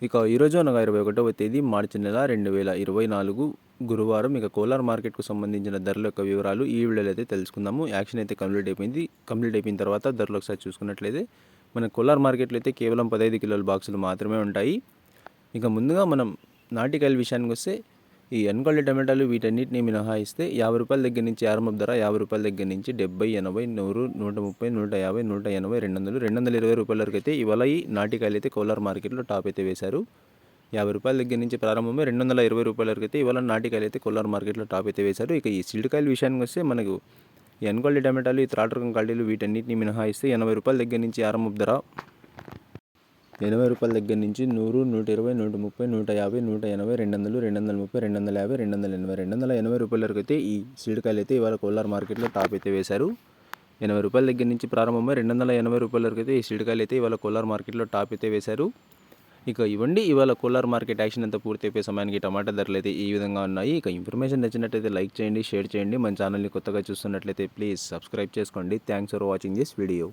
ఇక ఈరోజు అనగా 21వ తేదీ మార్చి నెల 2024 గురువారం. ఇక కోలార్ మార్కెట్కు సంబంధించిన ధరల యొక్క వివరాలు ఈ వీడియోలో అయితే తెలుసుకుందాము. యాక్షన్ అయితే కంప్లీట్ అయిపోయిన తర్వాత ధరలు ఒకసారి చూసుకున్నట్లయితే మన కోలార్ మార్కెట్లో అయితే కేవలం 15 కిలోల బాక్సులు మాత్రమే ఉంటాయి. ఇక ముందుగా మనం నాటికాయల విషయానికి వస్తే ఈ ఎన్క్వాలిటీ టమాటాలు వీటన్నిటిని మినహాయిస్తే 50 రూపాయల దగ్గర నుంచి ఆరంభ ధర, 50 రూపాయల దగ్గర నుంచి 70, 80, 100, 130, 150, 180, 200, 220 రూపాయల వరకు అయితే ఇవాళ ఈ నాటికాయలు అయితే కోలార్ మార్కెట్లో టాప్ అయితే వేశారు. 50 రూపాయల దగ్గర నుంచి ప్రారంభమై 220 రూపాయల వరకు అయితే ఇవాళ నాటికాయలు అయితే కోలార్ మార్కెట్లో టాప్ అయితే వేశారు. ఇక ఈ సిల్డ్ విషయానికి వస్తే మనకు ఈ ఎన్క్వాలిటీ టమాటాలు, ఈ త్రాడ్ రకం క్వాలిటీలు వీటన్నిటిని మినహాయిస్తే 80 రూపాయల దగ్గర నుంచి ఆరంభ ధర, 80 రూపాయల దగ్గర నుంచి 100, 120, 130, 150, 180, 200, 230, 250, 280, 280 రూపాయల వరకు అయితే ఈ సీడ్కాయలు అయితే ఇవాళ కోలార్ మార్కెట్లో టాప్ అయితే వేశారు. 80 రూపాయల దగ్గర నుంచి ప్రారంభమై 280 రూపాయల వరకు అయితే ఈ సీడ్కాయలు అయితే ఇవాళ కోలార్ మార్కెట్లో టాప్ అయితే వేశారు. ఇక ఇవ్వండి ఇవాళ కోలార్ మార్కెట్ యాక్షన్ అంతా పూర్తి అయిపోయే సమయానికి టమాటా ధరలు అయితే ఈ విధంగా ఉన్నాయి. ఇక ఇన్ఫర్మేషన్ నచ్చినట్లయితే లైక్ చేయండి, షేర్ చేయండి. మన ఛానల్ని కొత్తగా చూస్తున్నట్లయితే ప్లీజ్ సబ్స్క్రైబ్ చేసుకోండి. Thanks for watching this video.